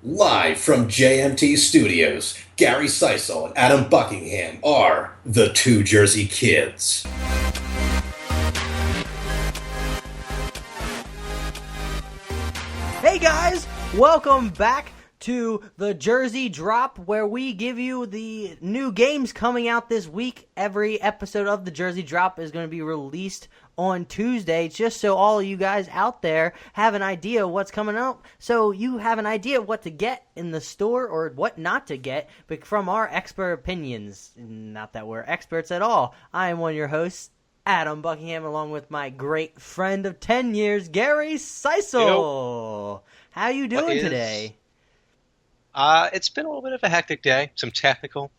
Live from JMT Studios, Gary Seisel and Adam Buckingham are the Two Jersey Kids. Hey guys, welcome back to the Jersey Drop, where we give you the new games coming out this week. Every episode of the Jersey Drop is going to be released on Tuesday, just so all of you guys out there have an idea of what's coming up, so you have an idea of what to get in the store or what not to get, but from our expert opinions. Not that we're experts at all. I am one of your hosts, Adam Buckingham, along with my great friend of 10 years, Gary Seisel. How you doing today? It's been a little bit of a hectic day. Some technical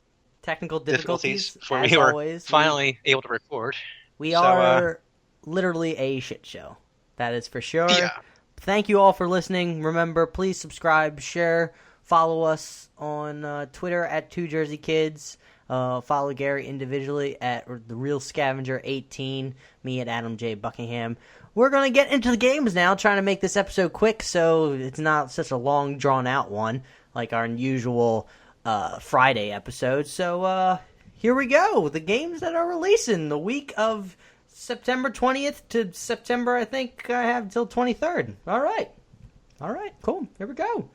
difficulties for as me. We're always. finally able to record. We are literally a shit show. That is for sure. Yeah. Thank you all for listening. Remember, please subscribe, share, follow us on Twitter at 2JerseyKids. Follow Gary individually at The Real Scavenger 18, me at Adam J. Buckingham. We're going to get into the games now, trying to make this episode quick so it's not such a long, drawn-out one like our usual Friday episode. So here we go. The games that are releasing the week of September 20th to September, I think I have till 23rd. All right, cool. Here we go.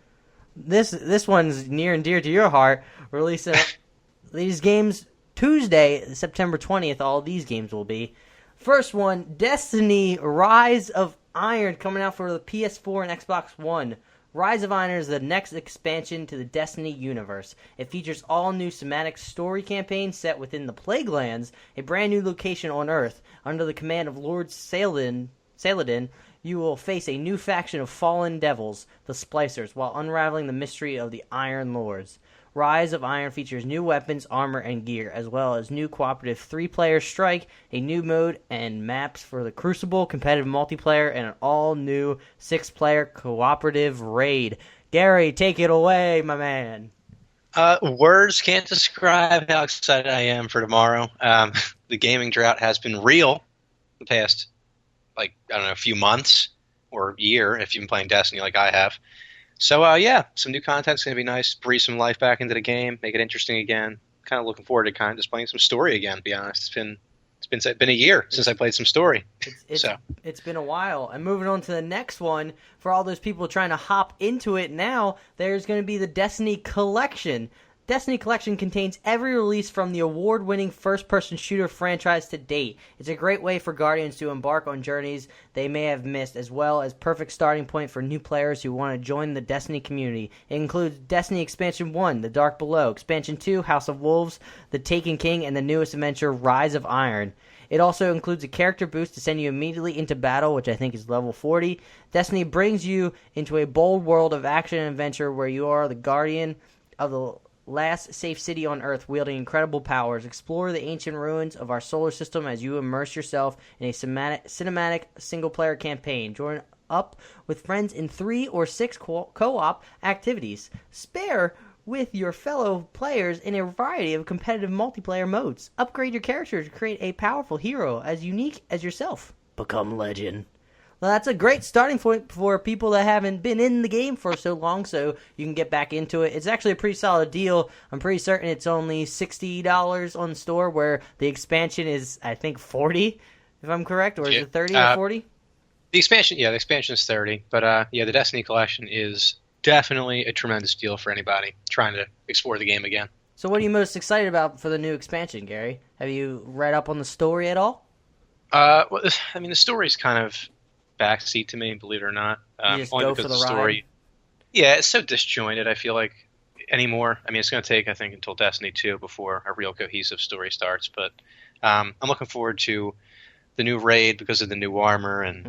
This one's near and dear to your heart. Releasing these games Tuesday, September 20th. All these games will be. First one, Destiny Rise of Iron, coming out for the PS4 and Xbox One. Rise of Iron is the next expansion to the Destiny universe. It features all new thematic story campaigns set within the Plaguelands, a brand new location on Earth. Under the command of Lord Saladin, you will face a new faction of fallen devils, the Splicers, while unraveling the mystery of the Iron Lords. Rise of Iron features new weapons, armor, and gear, as well as new cooperative 3-player strike, a new mode, and maps for the Crucible competitive multiplayer, and an all-new 6-player cooperative raid. Gary, take it away, my man. Words can't describe how excited I am for tomorrow. The gaming drought has been real the past, a few months or year if you've been playing Destiny like I have. So, some new content's going to be nice. Breathe some life back into the game, make it interesting again. Kind of looking forward to kind of just playing some story again, to be honest. It's been a year since I played some story. It's been a while. And moving on to the next one, for all those people trying to hop into it now, there's going to be the Destiny Collection. Destiny Collection contains every release from the award-winning first-person shooter franchise to date. It's a great way for Guardians to embark on journeys they may have missed, as well as perfect starting point for new players who want to join the Destiny community. It includes Destiny Expansion 1, The Dark Below, Expansion 2, House of Wolves, The Taken King, and the newest adventure, Rise of Iron. It also includes a character boost to send you immediately into battle, which I think is level 40. Destiny brings you into a bold world of action and adventure where you are the guardian of the last safe city on Earth, wielding incredible powers. Explore the ancient ruins of our solar system as you immerse yourself in a cinematic single-player campaign. Join up with friends in 3 or 6 co-op activities. Spare with your fellow players in a variety of competitive multiplayer modes. Upgrade your character to create a powerful hero as unique as yourself. Become legend. Well, that's a great starting point for people that haven't been in the game for so long, so you can get back into it. It's actually a pretty solid deal. I'm pretty certain it's only $60 on store, where the expansion is, I think, $40, if I'm correct, or is it $30 or $40? The expansion is $30, but the Destiny Collection is definitely a tremendous deal for anybody trying to explore the game again. So what are you most excited about for the new expansion, Gary? Have you read up on the story at all? The story's kind of backseat to me, believe it or not. You just go for the story. Yeah, it's so disjointed, I feel like, anymore. I mean, it's going to take, I think, until Destiny 2 before a real cohesive story starts, but I'm looking forward to the new raid because of the new armor and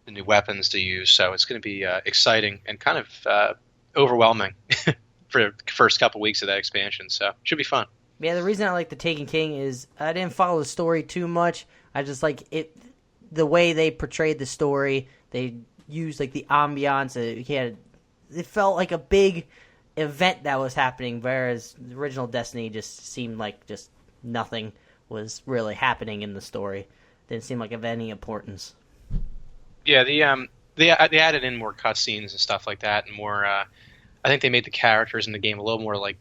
the new weapons to use, so it's going to be exciting and kind of overwhelming for the first couple weeks of that expansion, so it should be fun. Yeah, the reason I like The Taken King is I didn't follow the story too much. I just like it. The way they portrayed the story, they used the ambiance. It felt like a big event that was happening, whereas the original Destiny just seemed like just nothing was really happening in the story. Didn't seem like of any importance. Yeah, they added in more cutscenes and stuff like that, and more I think they made the characters in the game a little more like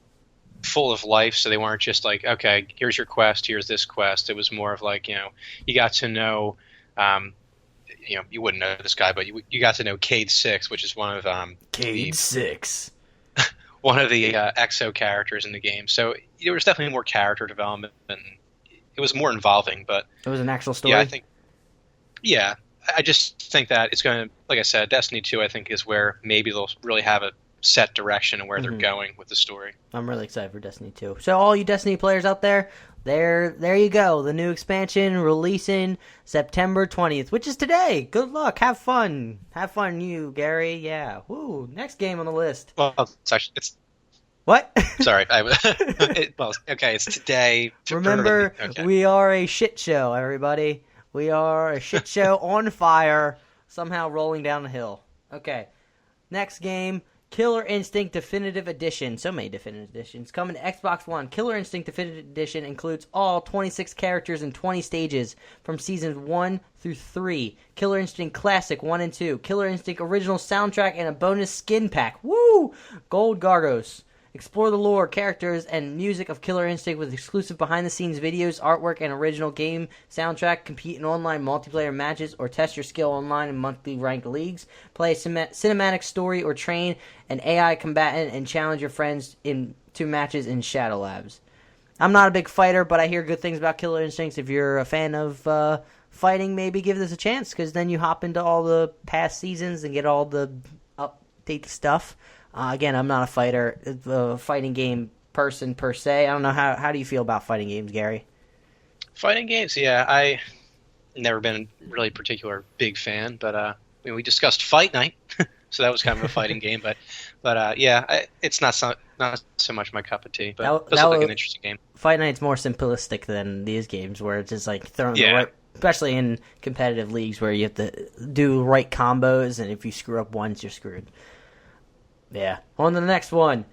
full of life, so they weren't just like, okay, here's your quest, here's this quest. It was more of like, you got to know, you wouldn't know this guy, but you got to know Cade Six, which is one of Cade Six, one of the EXO characters in the game. So there was definitely more character development, and it was more involving. But it was an actual story. I just think that it's going to, like I said, Destiny 2, I think, is where maybe they'll really have a set direction and where they're going with the story. I'm really excited for Destiny 2. So all you Destiny players out there, there you go. The new expansion releasing September 20th, which is today. Good luck. Have fun. Have fun, you, Gary. Yeah. Woo. Next game on the list. Well, it's what? Sorry. It's today. Remember, we are a shit show, everybody. We are a shit show on fire, somehow rolling down the hill. Okay. Next game. Killer Instinct Definitive Edition. So many Definitive Editions. Coming to Xbox One. Killer Instinct Definitive Edition includes all 26 characters and 20 stages from Seasons 1 through 3. Killer Instinct Classic 1 and 2. Killer Instinct Original Soundtrack and a bonus skin pack. Woo! Gold Gargos. Explore the lore, characters, and music of Killer Instinct with exclusive behind-the-scenes videos, artwork, and original game soundtrack. Compete in online multiplayer matches or test your skill online in monthly ranked leagues. Play a cinematic story or train an AI combatant and challenge your friends in 2 matches in Shadow Labs. I'm not a big fighter, but I hear good things about Killer Instincts. If you're a fan of fighting, maybe give this a chance, because then you hop into all the past seasons and get all the update stuff. Again, I'm not a fighter, a fighting game person per se. I don't know, how do you feel about fighting games, Gary? Fighting games, yeah. I never been a really particular big fan, but we discussed Fight Night, so that was kind of a fighting game. But it's not so much my cup of tea. But it does look like an interesting game. Fight Night's more simplistic than these games, where it's just like throwing the right, especially in competitive leagues where you have to do right combos, and if you screw up once, you're screwed. Yeah. On to the next one.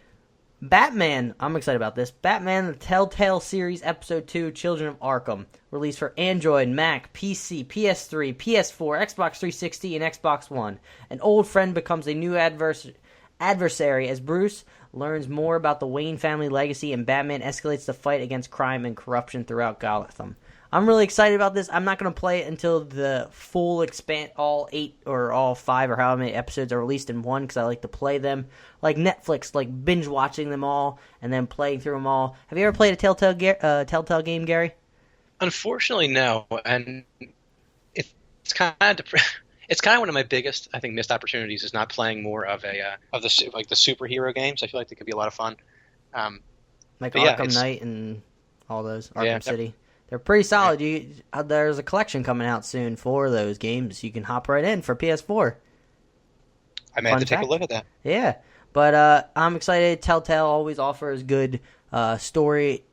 Batman. I'm excited about this. Batman, the Telltale Series, Episode 2, Children of Arkham. Released for Android, Mac, PC, PS3, PS4, Xbox 360, and Xbox One. An old friend becomes a new adversary as Bruce learns more about the Wayne family legacy, and Batman escalates the fight against crime and corruption throughout Gotham. I'm really excited about this. I'm not going to play it until the full all 8 or all 5 or however many episodes are released in one, because I like to play them like Netflix, like binge watching them all and then playing through them all. Have you ever played a Telltale game, Gary? Unfortunately, no. And it's kind of it's kind of one of my biggest, I think, missed opportunities is not playing more of the superhero games. I feel like they could be a lot of fun. Like Arkham Knight and all those, Arkham City. They're pretty solid. There's a collection coming out soon for those games. You can hop right in for PS4. I may have to take a look at that. Yeah, but I'm excited. Telltale always offers good story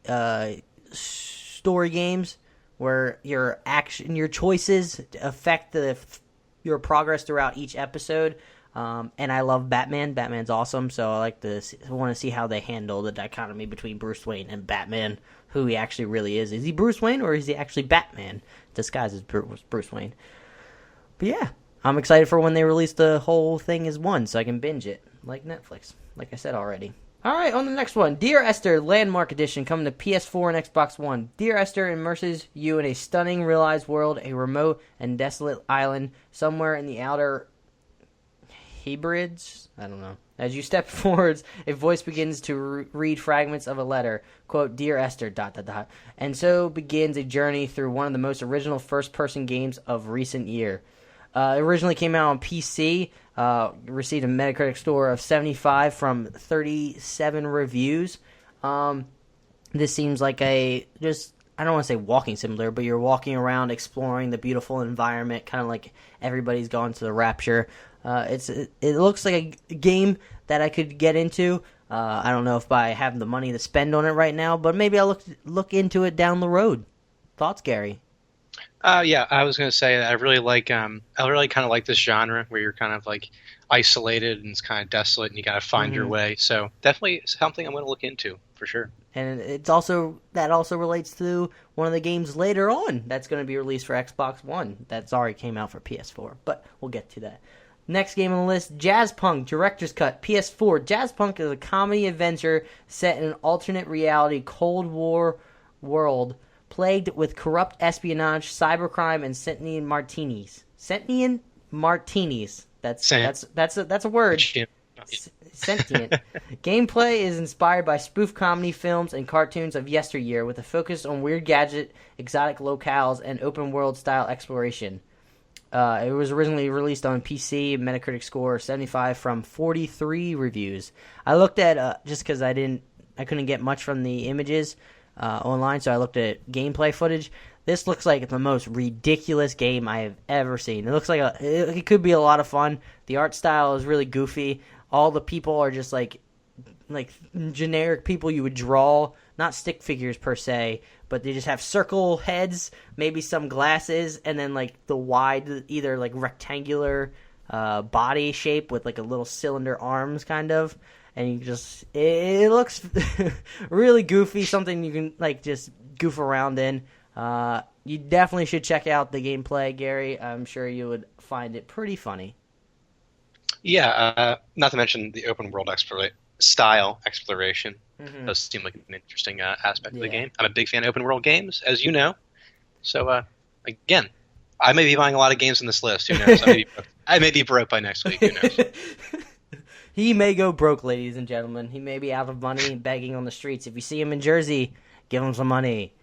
games where your choices affect your progress throughout each episode. And I love Batman. Batman's awesome, so I want to see how they handle the dichotomy between Bruce Wayne and Batman, who he actually really is. Is he Bruce Wayne, or is he actually Batman disguised as Bruce Wayne? But yeah, I'm excited for when they release the whole thing as one, so I can binge it, like Netflix, like I said already. Alright, on the next one. Dear Esther Landmark Edition, coming to PS4 and Xbox One. Dear Esther immerses you in a stunning realized world, a remote and desolate island somewhere in the outer Hebrides? I don't know. As you step forwards, a voice begins to read fragments of a letter. Quote, Dear Esther, ... And so begins a journey through one of the most original first-person games of recent year. It originally came out on PC, received a Metacritic score of 75 from 37 reviews. This seems like I don't want to say walking simulator, but you're walking around exploring the beautiful environment, kind of like everybody's gone to the Rapture. It looks like a game that I could get into. I don't know if I have the money to spend on it right now, but maybe I'll look into it down the road. Thoughts, Gary? Yeah, I was going to say that I really kind of like this genre where you're kind of like isolated and it's kind of desolate and you got to find your way. So definitely something I'm going to look into for sure. And that also relates to one of the games later on that's going to be released for Xbox One that's already came out for PS4, but we'll get to that. Next game on the list, Jazzpunk Director's Cut, PS4. Jazzpunk is a comedy adventure set in an alternate reality Cold War world plagued with corrupt espionage, cybercrime, and sentient martinis. Sentient martinis. That's a word. Sentient. Gameplay is inspired by spoof comedy films and cartoons of yesteryear, with a focus on weird gadget, exotic locales, and open-world style exploration. It was originally released on PC, Metacritic score 75 from 43 reviews. I looked at just because I couldn't get much from the images online, so I looked at gameplay footage. This looks like the most ridiculous game I have ever seen. It looks like it could be a lot of fun. The art style is really goofy. All the people are just like generic people you would draw, not stick figures per se, but they just have circle heads, maybe some glasses, and then like the wide, either like rectangular body shape with like a little cylinder arms kind of. And you just, it looks really goofy, something you can like just goof around in. You definitely should check out the gameplay, Gary. I'm sure you would find it pretty funny. Yeah, not to mention the open world style exploration. Mm-hmm. Does seem like an interesting aspect of the game. I'm a big fan of open world games, as you know. So, again, I may be buying a lot of games on this list. Who knows? I may be broke by next week. Who knows? He may go broke, ladies and gentlemen. He may be out of money, begging on the streets. If you see him in Jersey, give him some money.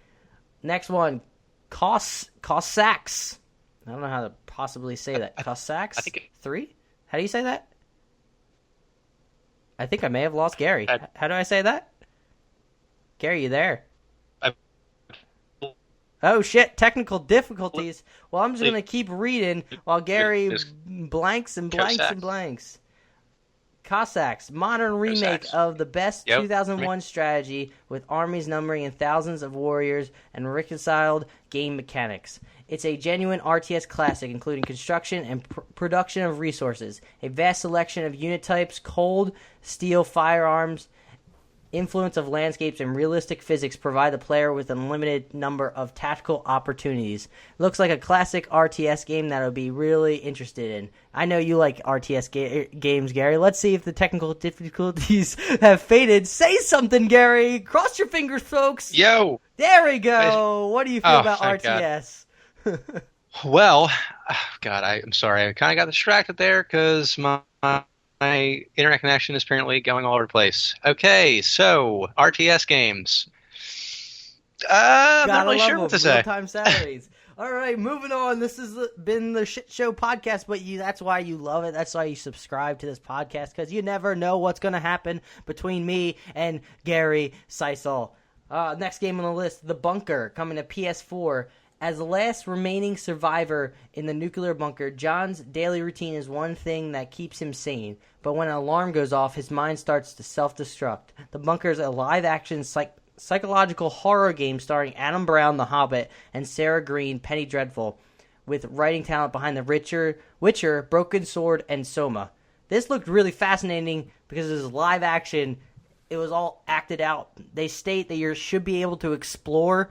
Next one, Cossacks. I don't know how to possibly say that. Cossacks? 3? How do you say that? I think I may have lost Gary. How do I say that? Gary, you there? Oh, shit. Technical difficulties. Well, I'm just going to keep reading while Gary blanks and blanks and blanks. Cossacks, modern remake of the best 2001 strategy with armies numbering in thousands of warriors and reconciled game mechanics. It's a genuine RTS classic, including construction and production of resources, a vast selection of unit types, cold steel firearms, influence of landscapes, and realistic physics provide the player with an unlimited number of tactical opportunities. Looks like a classic RTS game that I'll be really interested in. I know you like RTS games, Gary. Let's see if the technical difficulties have faded. Say something, Gary. Cross your fingers, folks. Yo. There we go. What do you feel about RTS? Well, God, I'm sorry. I kind of got distracted there because my internet connection is apparently going all over the place. Okay, so RTS games. I'm not really sure what to say. Real-time Saturdays. All right, moving on. This has been the Shit Show podcast, but that's why you love it. That's why you subscribe to this podcast, because you never know what's going to happen between me and Gary Seisel. Next game on the list, The Bunker, coming to PS4. As the last remaining survivor in the nuclear bunker, John's daily routine is one thing that keeps him sane. But when an alarm goes off, his mind starts to self-destruct. The Bunker is a live-action psychological horror game starring Adam Brown, The Hobbit, and Sarah Green, Penny Dreadful, with writing talent behind The Witcher, Broken Sword, and Soma. This looked really fascinating because it was live action. It was all acted out. They state that you should be able to explore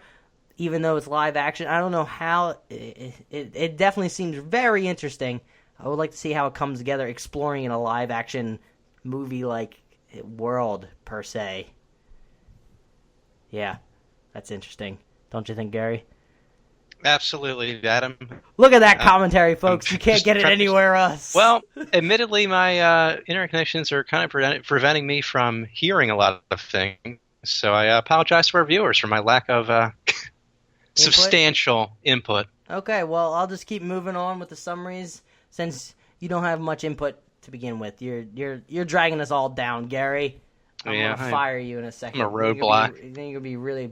even though it's live action. I don't know how. It definitely seems very interesting. I would like to see how it comes together, exploring in a live action movie-like world, per se. Yeah, that's interesting. Don't you think, Gary? Absolutely, Adam. Look at that commentary, folks. You can't get it anywhere else. Well, admittedly, my internet connections are kind of preventing me from hearing a lot of things. So I apologize to our viewers for my lack of substantial input. Okay, well, I'll just keep moving on with the summaries since you don't have much input to begin with. You're dragging us all down, Gary. I'm gonna fire you in a second. I'm a roadblock. Then you're gonna be really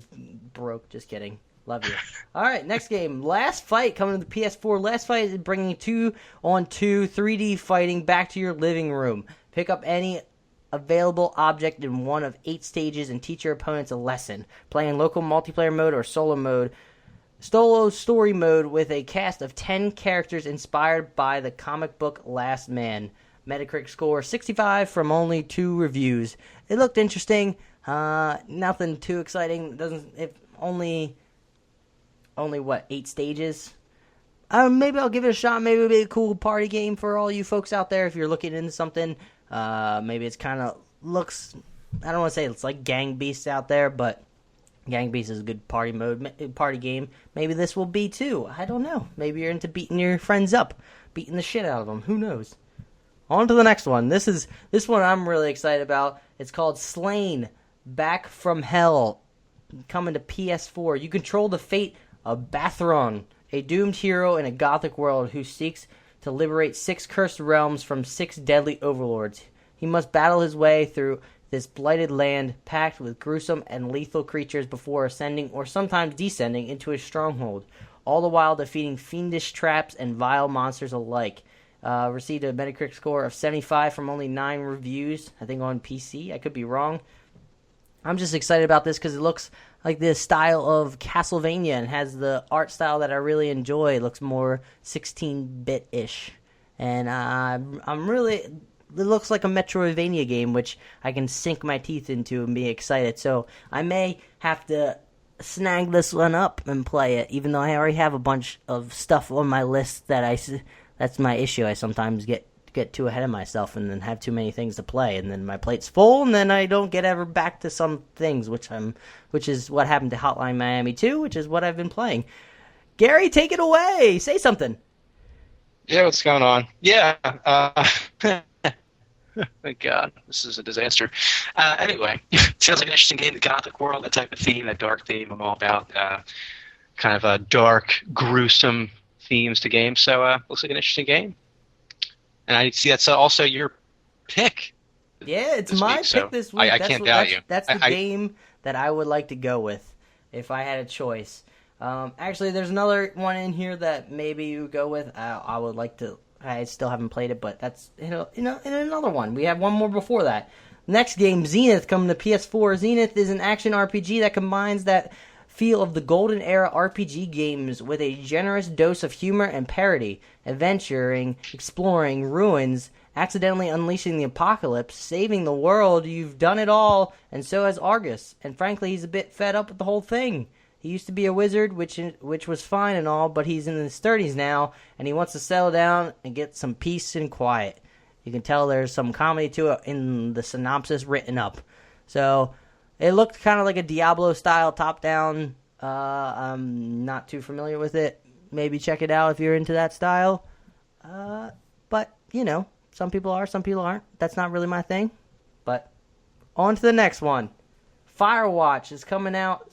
broke. Just kidding. Love you. All right, next game. Last Fight coming to the PS4. Last Fight is bringing 2-on-2 3D fighting back to your living room. Pick up any available object in one of 8 stages and teach your opponents a lesson. Play in local multiplayer mode or solo story mode with a cast of 10 characters inspired by the comic book Last Man. Metacritic score 65 from only 2 reviews. It looked interesting. Nothing too exciting. Only what, 8 stages? maybe I'll give it a shot. Maybe it'll be a cool party game for all you folks out there if you're looking into something. Maybe it's kind of looks, I don't want to say it's like Gang Beasts out there, but Gang Beasts is a good party game. Maybe this will be too. I don't know. Maybe you're into beating your friends up, beating the shit out of them. Who knows? On to the next one. This one I'm really excited about. It's called Slain, Back from Hell, coming to PS4. You control the fate of Bathron, a doomed hero in a gothic world who seeks to liberate 6 cursed realms from 6 deadly overlords. He must battle his way through this blighted land packed with gruesome and lethal creatures before ascending or sometimes descending into his stronghold, all the while defeating fiendish traps and vile monsters alike. Received a Metacritic score of 75 from only 9 reviews, I think on PC. I could be wrong. I'm just excited about this because it looks like the style of Castlevania and has the art style that I really enjoy. It looks more 16-bit-ish. And I'm really... It looks like a Metroidvania game, which I can sink my teeth into and be excited. So I may have to snag this one up and play it, even though I already have a bunch of stuff on my list that's my issue. I sometimes get too ahead of myself and then have too many things to play, and then my plate's full, and then I don't get ever back to some things, which is what happened to Hotline Miami 2, which is what I've been playing. Gary, take it away. Say something. Yeah, what's going on? Yeah. Thank God, this is a disaster. Anyway, sounds like an interesting game. The gothic world, that type of theme, that dark theme. I'm all about kind of dark, gruesome themes to games. So looks like an interesting game. And I see that's also your pick. Yeah, it's my pick this week. I can't doubt you. That's the game that I would like to go with if I had a choice. Actually, there's another one in here that maybe you go with. I would like to. I still haven't played it, but that's in another one. We have one more before that. Next game, Zenith, coming to PS4. Zenith is an action RPG that combines that feel of the golden era RPG games with a generous dose of humor and parody, adventuring, exploring ruins, accidentally unleashing the apocalypse, saving the world. You've done it all, and so has Argus. And frankly, he's a bit fed up with the whole thing. He used to be a wizard, which was fine and all, but he's in his 30s now, and he wants to settle down and get some peace and quiet. You can tell there's some comedy to it in the synopsis written up. So it looked kind of like a Diablo-style top-down. I'm not too familiar with it. Maybe check it out if you're into that style. But, some people are, some people aren't. That's not really my thing. But on to the next one. Firewatch is coming out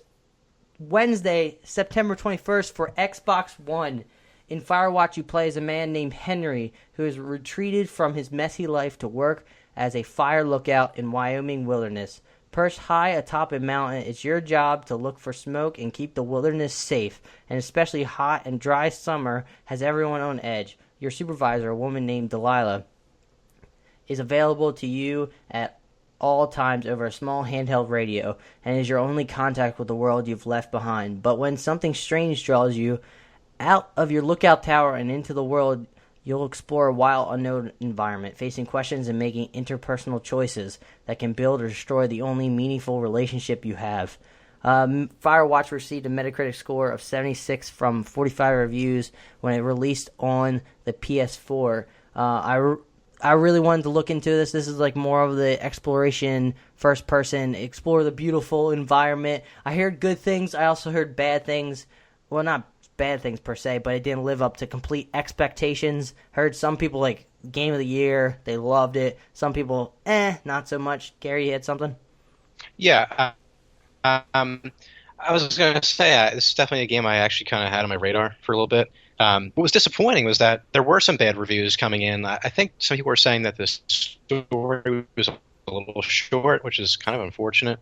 Wednesday, September 21st for Xbox One. In Firewatch, you play as a man named Henry who has retreated from his messy life to work as a fire lookout in Wyoming wilderness. Perched high atop a mountain, it's your job to look for smoke and keep the wilderness safe. An especially hot and dry summer has everyone on edge. Your supervisor, a woman named Delilah, is available to you at all times over a small handheld radio and is your only contact with the world you've left behind. But when something strange draws you out of your lookout tower and into the world, you'll explore a wild, unknown environment, facing questions and making interpersonal choices that can build or destroy the only meaningful relationship you have. Firewatch received a Metacritic score of 76 from 45 reviews when it released on the PS4. I really wanted to look into this. This is like more of the exploration, first person, explore the beautiful environment. I heard good things. I also heard bad things. Well, not bad things per se, but it didn't live up to complete expectations. Heard some people like Game of the Year. They loved it. Some people, not so much. Gary, you had something? Yeah. I was going to say, this is definitely a game I actually kind of had on my radar for a little bit. What was disappointing was that there were some bad reviews coming in. I think some people were saying that the story was a little short, which is kind of unfortunate.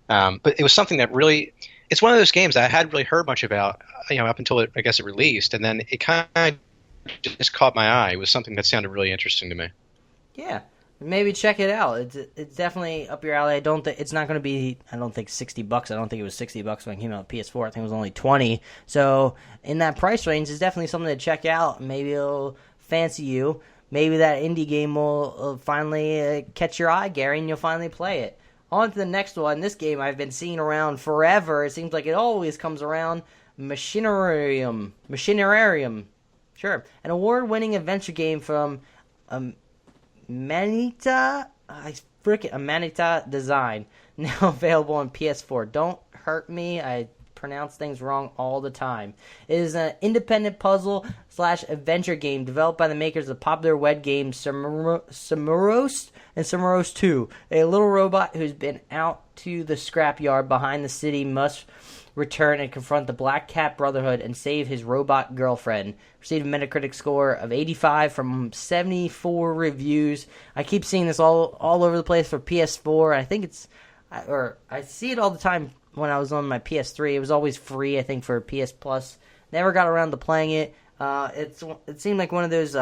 But it was something that really, it's one of those games that I hadn't really heard much about, up until I guess it released, and then it kind of just caught my eye. It was something that sounded really interesting to me. Yeah. Maybe check it out. It's definitely up your alley. It's not going to be, I don't think $60. I don't think it was $60 when it came out on PS4. I think it was only $20. So in that price range, it's definitely something to check out. Maybe it'll fancy you. Maybe that indie game will finally catch your eye, Gary, and you'll finally play it. On to the next one. This game I've been seeing around forever. It seems like it always comes around. Machinarium. Sure. An award-winning adventure game from Manita Design, now available on PS4. Don't hurt me. I pronounce things wrong all the time. It is an independent puzzle/adventure game developed by the makers of popular web games Summerose and Summerose 2. A little robot who's been out to the scrapyard behind the city must return and confront the Black Cat Brotherhood and save his robot girlfriend. Received a Metacritic score of 85 from 74 reviews. I keep seeing this all over the place for PS4. I think I see it all the time when I was on my PS3. It was always free, I think, for PS Plus. Never got around to playing it. It seemed like one of those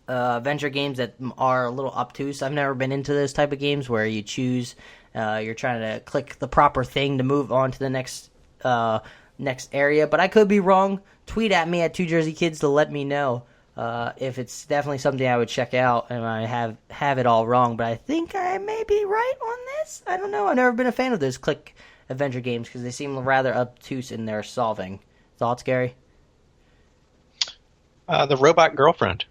adventure games that are a little obtuse. I've never been into those type of games where you choose, you're trying to click the proper thing to move on to the next area. But I could be wrong. Tweet at me at 2JerseyKids to let me know if it's definitely something I would check out and I have it all wrong. But I think I may be right on this. I don't know. I've never been a fan of those click adventure games because they seem rather obtuse in their solving. Thoughts, Gary? The robot girlfriend.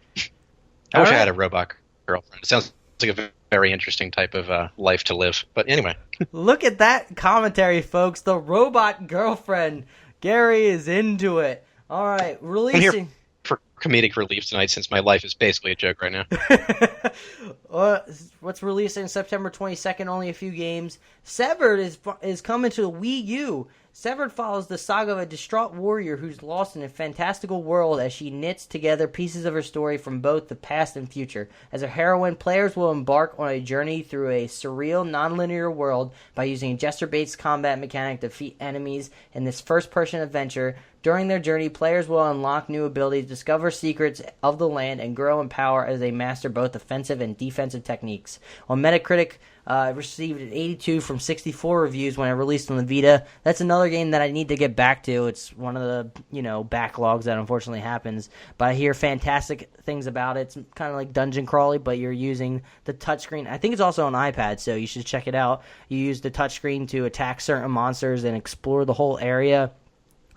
I wish I right. had a robot girlfriend. It sounds like a very interesting type of life to live. But anyway. Look at that commentary, folks. The robot girlfriend. Gary is into it. All right, releasing. I'm here for comedic relief tonight since my life is basically a joke right now. What's releasing September 22nd? Only a few games. Severed is coming to the Wii U. Severed follows the saga of a distraught warrior who's lost in a fantastical world as she knits together pieces of her story from both the past and future. As a heroine, players will embark on a journey through a surreal, non-linear world by using a gesture-based combat mechanic to defeat enemies in this first-person adventure. During their journey, players will unlock new abilities, discover secrets of the land, and grow in power as they master both offensive and defensive techniques. On Metacritic, received an 82 from 64 reviews when it released on the Vita. That's another game that I need to get back to. It's one of the, backlogs that unfortunately happens. But I hear fantastic things about it. It's kind of like dungeon crawly, but you're using the touchscreen. I think it's also on iPad, so you should check it out. You use the touchscreen to attack certain monsters and explore the whole area.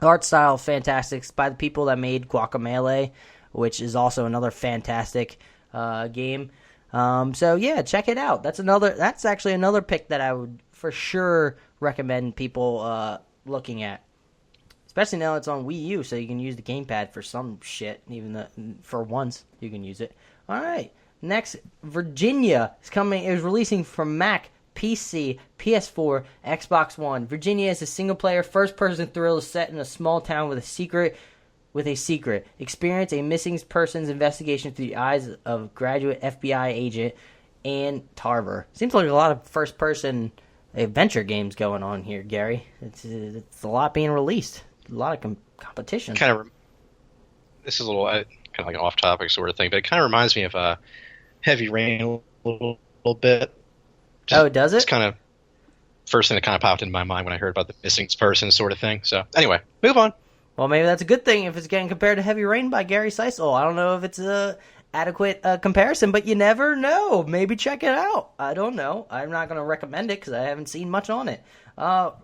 Art style, fantastic. It's by the people that made Guacamelee, which is also another fantastic game. So yeah, check it out. That's actually another pick that I would for sure recommend people looking at. Especially now it's on Wii U, so you can use the gamepad for some shit. For once, you can use it. All right, next, Virginia is releasing from Mac, PC, PS4, Xbox One. Virginia is a single-player, first-person thriller set in a small town with a secret. Experience a missing persons investigation through the eyes of graduate FBI agent Ann Tarver. Seems like a lot of first-person adventure games going on here, Gary. It's a lot being released. A lot of competition. This is a little kind of like an off-topic sort of thing, but it kind of reminds me of Heavy Rain a little bit. Does it? It's kind of first thing that kind of popped into my mind when I heard about the missing person sort of thing. So anyway, move on. Well, maybe that's a good thing if it's getting compared to Heavy Rain by Gary Seisel. I don't know if it's a adequate comparison, but you never know. Maybe check it out. I don't know. I'm not going to recommend it because I haven't seen much on it.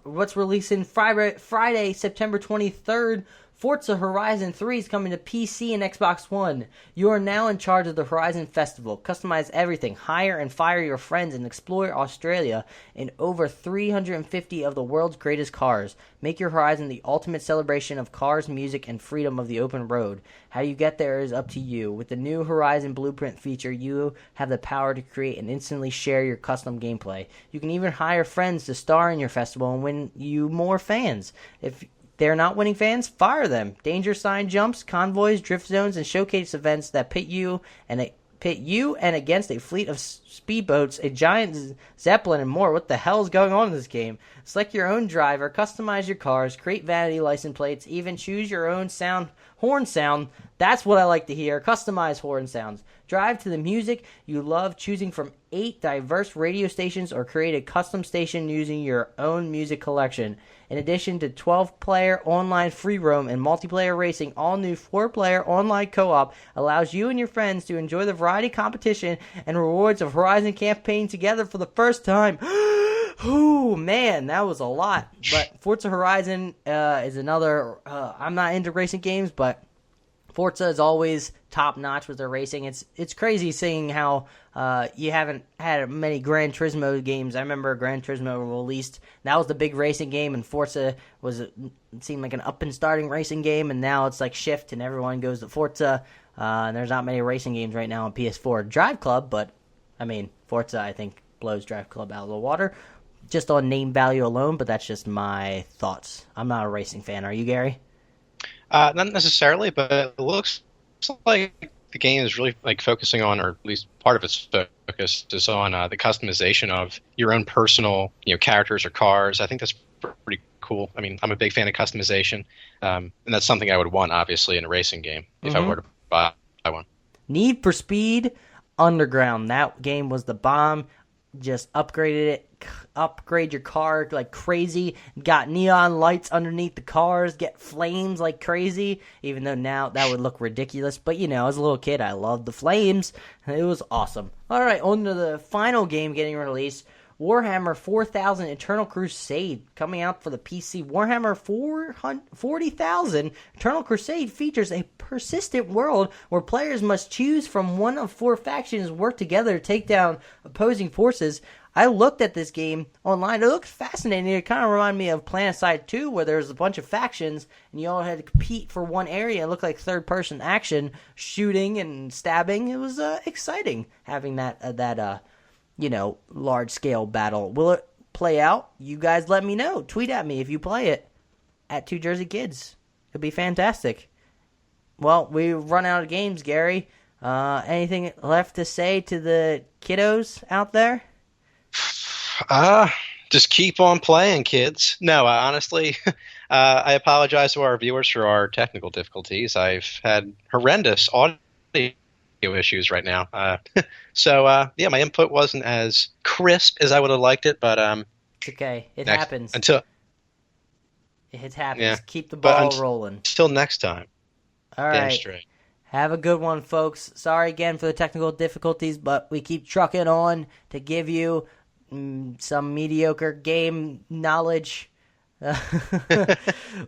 What's releasing Friday, September 23rd? Forza Horizon 3 is coming to PC and Xbox One. You are now in charge of the Horizon Festival. Customize everything, hire and fire your friends, and explore Australia in over 350 of the world's greatest cars. Make your Horizon the ultimate celebration of cars, music, and freedom of the open road. How you get there is up to you. With the new Horizon Blueprint feature, you have the power to create and instantly share your custom gameplay. You can even hire friends to star in your festival and win you more fans. If they're not winning fans, fire them. Danger sign jumps, convoys, drift zones, and showcase events that pit you and against a fleet of speedboats, a giant zeppelin, and more. What the hell is going on in this game? Select your own driver, customize your cars, create vanity license plates, even choose your own horn sound. That's what I like to hear. Customize horn sounds. Drive to the music you love, choosing from 8 diverse radio stations, or create a custom station using your own music collection. In addition to 12-player online free roam and multiplayer racing, all new 4-player online co-op allows you and your friends to enjoy the variety, competition, and rewards of Horizon campaign together for the first time. Ooh, man, that was a lot. But Forza Horizon is another. I'm not into racing games, but Forza is always top notch with their racing. It's crazy seeing how you haven't had many Gran Turismo games. I remember Gran Turismo released, that was the big racing game, and Forza it seemed like an up and starting racing game, and now it's like shift and everyone goes to Forza. And there's not many racing games right now on PS4. Drive Club, but I mean Forza I think blows Drive Club out of the water just on name value alone. But that's just my thoughts. I'm not a racing fan. Are you, Gary? Not necessarily, but it looks like the game is really like focusing on, or at least part of its focus is on the customization of your own personal, characters or cars. I think that's pretty cool. I mean, I'm a big fan of customization, and that's something I would want, obviously, in a racing game if I were to buy one. Need for Speed Underground. That game was the bomb. Just upgraded it. Upgrade your car like crazy. Got neon lights underneath the cars. Get flames like crazy. Even though now that would look ridiculous. But, as a little kid, I loved the flames. It was awesome. All right, on to the final game getting released. Warhammer 4000 Eternal Crusade coming out for the PC. Warhammer 40,000 Eternal Crusade features a persistent world where players must choose from one of 4 factions, work together to take down opposing forces. I looked at this game online. It looked fascinating. It kind of reminded me of PlanetSide 2, where there's a bunch of factions, and you all had to compete for one area. It looked like third-person action, shooting and stabbing. It was exciting having that large-scale battle. Will it play out? You guys let me know. Tweet at me if you play it at 2 Jersey Kids. It'll be fantastic. Well, we run out of games, Gary. Anything left to say to the kiddos out there? Just keep on playing, kids. No, honestly, I apologize to our viewers for our technical difficulties. I've had horrendous audio issues right now. So my input wasn't as crisp as I would have liked it, but it's okay. It happens. It happens. Yeah. Keep the ball rolling. Until next time. All right. Have a good one, folks. Sorry again for the technical difficulties, but we keep trucking on to give you some mediocre game knowledge.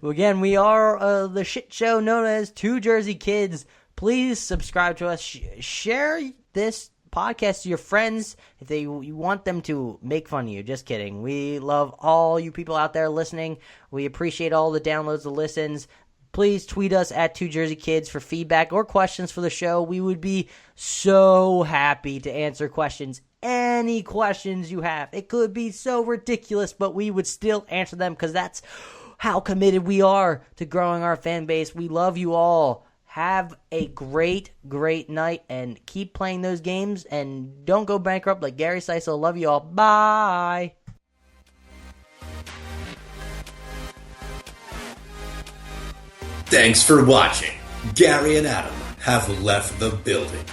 Again, we are the shit show known as 2 Jersey Kids. Please subscribe to us. Share this podcast to your friends if you want them to make fun of you. Just kidding. We love all you people out there listening. We appreciate all the downloads, the listens. Please tweet us at 2 Jersey Kids for feedback or questions for the show. We would be so happy to answer questions. Any questions you have. It could be so ridiculous, but we would still answer them because that's how committed we are to growing our fan base. We love you all. Have a great, great night and keep playing those games and don't go bankrupt like Gary Seisel. Love you all. Bye. Thanks for watching. Gary and Adam have left the building.